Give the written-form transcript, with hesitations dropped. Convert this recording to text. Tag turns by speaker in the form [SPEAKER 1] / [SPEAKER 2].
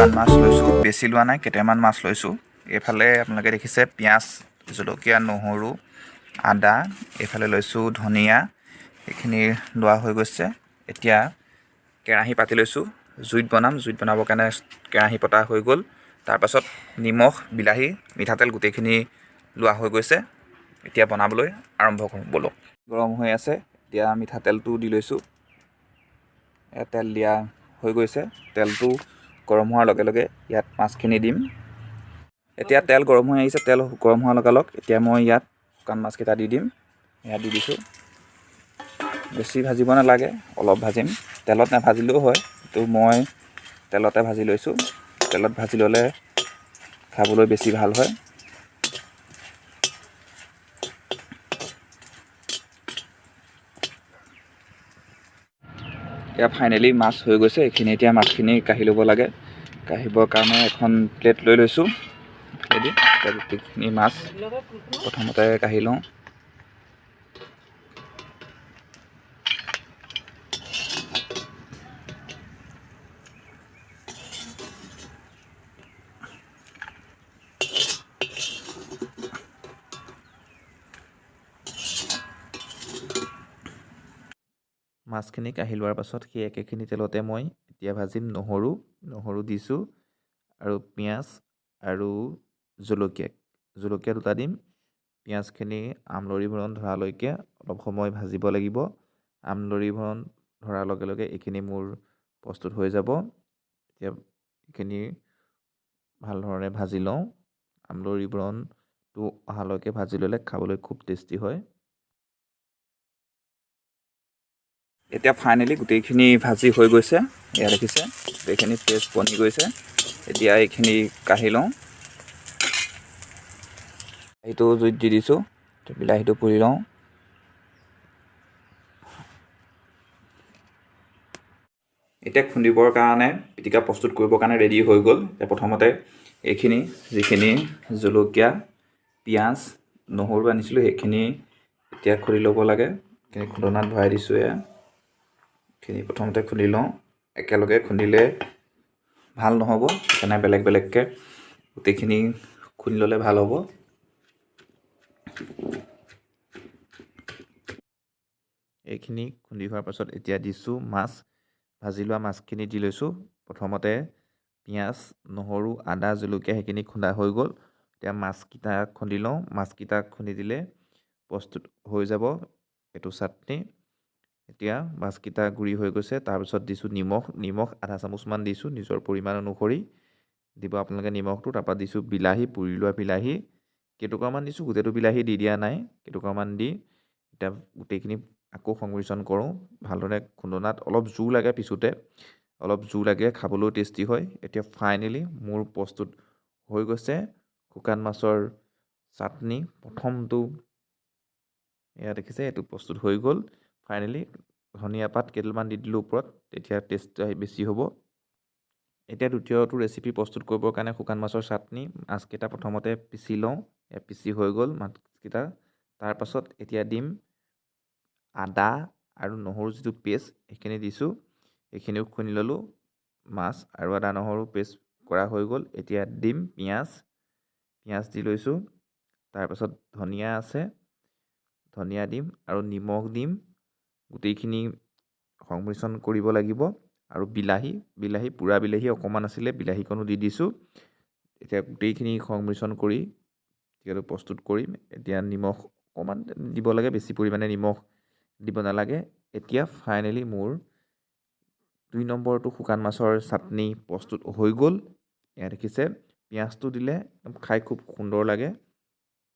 [SPEAKER 1] শুকান মাছ লৈছোঁ, বেছি লোৱা নাই, কেইটামান মাছ লৈছোঁ। এইফালে আপোনালোকে দেখিছে পিঁয়াজ, জলকীয়া, নহৰু, আদা, এইফালে লৈছোঁ ধনিয়া, এইখিনি লোৱা হৈ গৈছে। এতিয়া কেৰাহী পাতি লৈছোঁ, জুইত বনাবৰ কাৰণে কেৰাহী পতা হৈ গ'ল। তাৰপাছত নিমখ, বিলাহী, মিঠাতেল গোটেইখিনি লোৱা হৈ গৈছে। এতিয়া বনাবলৈ আৰম্ভ কৰোঁ ব'লক। গৰম হৈ আছে, এতিয়া মিঠাতেলটো দি লৈছোঁ। তেল দিয়া হৈ গৈছে। তেলটো গৰম হোৱাৰ লগে লগে ইয়াত মাছখিনি দিম। এতিয়া তেল গৰম হৈ আহিছে, তেল গৰম হোৱাৰ লগালগ এতিয়া মই ইয়াত শুকান মাছকেইটা দি দিম। এয়া দি দিছোঁ। বেছি ভাজিব নালাগে, অলপ ভাজিম। তেলত নাভাজিলেও হয়, কিন্তু মই তেলতে ভাজি লৈছোঁ। তেলত ভাজি ল'লে খাবলৈ বেছি ভাল হয়। এতিয়া ফাইনেলি মাছ হৈ গৈছে। এইখিনি এতিয়া মাছখিনি কাঢ়ি ল'ব লাগে। কাঢ়িবৰ কাৰণে এখন প্লেট লৈ লৈছোঁ। গোটেইখিনি মাছ প্ৰথমতে কাঢ়ি লওঁ। মাছখিনি কাঢ়ি লোৱাৰ পাছত সেই একেখিনি তেলতে মই এতিয়া ভাজিম নহৰু দিছোঁ, আৰু পিঁয়াজ আৰু জলকীয়া দুটা দিম। পিঁয়াজখিনি আমলৰি ভৰণ ধৰালৈকে অলপ সময় ভাজিব লাগিব। আমলৰি ভৰণ ধৰাৰ লগে লগে এইখিনি মোৰ প্ৰস্তুত হৈ যাব। এতিয়া এইখিনি ভাল ধৰণে ভাজি লওঁ। আমলৰি ভৰণটো অহালৈকে ভাজি ল'লে খাবলৈ খুব টেষ্টি হয়। এতিয়া ফাইনেলি গোটেইখিনি ভাজি হৈ গৈছে। এয়া দেখিছে গোটেইখিনি পেষ্ট বনি গৈছে। এতিয়া এইখিনি কাঢ়ি লওঁ। বিলাহীটো জুইত দি দিছোঁ, বিলাহীটো পুৰি লওঁ। এতিয়া খুন্দিবৰ কাৰণে, পিটিকা প্ৰস্তুত কৰিবৰ কাৰণে ৰেডি হৈ গ'ল। এতিয়া প্ৰথমতে এইখিনি যিখিনি জলকীয়া, পিঁয়াজ, নহৰু আনিছিলোঁ সেইখিনি এতিয়া খুন্দি ল'ব লাগে। এইখিনি খুন্দনাত ভৰাই দিছোঁ। এইখিনি প্ৰথমতে খুন্দি লওঁ। একেলগে খুন্দিলে ভাল নহ'ব, সেইকাৰণে বেলেগ বেলেগকৈ গোটেইখিনি খুন্দি ল'লে ভাল হ'ব। এইখিনি খুন্দি হোৱাৰ পাছত এতিয়া দিছোঁ মাছ। ভাজি লোৱা মাছখিনি দি লৈছোঁ। প্ৰথমতে পিঁয়াজ, নহৰু, আদা, জলকীয়া সেইখিনি খুন্দা হৈ গ'ল। এতিয়া মাছকেইটা খুন্দি লওঁ। মাছকেইটা খুন্দি দিলে প্ৰস্তুত হৈ যাব এইটো চাটনি। এতিয়া মাছকেইটা গুড়ি হৈ গৈছে। তাৰপিছত দিছোঁ নিমখ আধা চামুচমান দিছোঁ নিজৰ পৰিমাণ অনুসৰি দিব আপোনালোকে নিমখটো। তাৰপৰা দিছোঁ বিলাহী, পুৰি লোৱা বিলাহী কেইটুকুৰামান দিছোঁ, গোটেইটো বিলাহী দি দিয়া নাই। কেইটুকুৰামান দি এতিয়া গোটেইখিনি আকৌ সংমিশ্ৰণ কৰোঁ ভালদৰে। খুন্দনাত অলপ জোৰ লাগে, পিছোতে অলপ জোৰ লাগে, খাবলৈও টেষ্টি হয়। এতিয়া ফাইনেলি মোৰ প্ৰস্তুত হৈ গৈছে শুকান মাছৰ চাটনি। প্ৰথমটো এয়া দেখিছে, এইটো প্ৰস্তুত হৈ গ'ল। ফাইনেলি ধনিয়া পাত কেইডালমান দি দিলোঁ ওপৰত, তেতিয়া টেষ্ট বেছি হ'ব। এতিয়া দ্বিতীয়টো ৰেচিপি প্ৰস্তুত কৰিবৰ কাৰণে শুকান মাছৰ চাটনি। মাছকেইটা প্ৰথমতে পিচি লওঁ। পিচি হৈ গ'ল মাছকেইটা। তাৰপাছত এতিয়া দিম আদা আৰু নহৰু যিটো পেষ্ট সেইখিনি দিছোঁ। এইখিনিও খুন্দি ল'লোঁ। মাছ আৰু আদা নহৰু পেষ্ট কৰা হৈ গ'ল। এতিয়া দিম পিঁয়াজ দি লৈছোঁ। তাৰপাছত ধনিয়া আছে, ধনিয়া দিম আৰু নিমখ দিম। গোটেইখিনি সংমিশ্ৰণ কৰিব লাগিব। আৰু বিলাহী পোৰা বিলাহী অকণমান আছিলে, বিলাহীকণো দি দিছোঁ। এতিয়া গোটেইখিনি সংমিশ্ৰণ কৰি এতিয়াতো প্ৰস্তুত কৰিম। এতিয়া নিমখ অকণমান দিব লাগে, বেছি পৰিমাণে নিমখ দিব নালাগে। এতিয়া ফাইনেলি মোৰ 2 নম্বৰটো শুকান মাছৰ চাটনি প্ৰস্তুত হৈ গ'ল। এয়া দেখিছে, পিঁয়াজটো দিলে খাই খুব সুন্দৰ লাগে।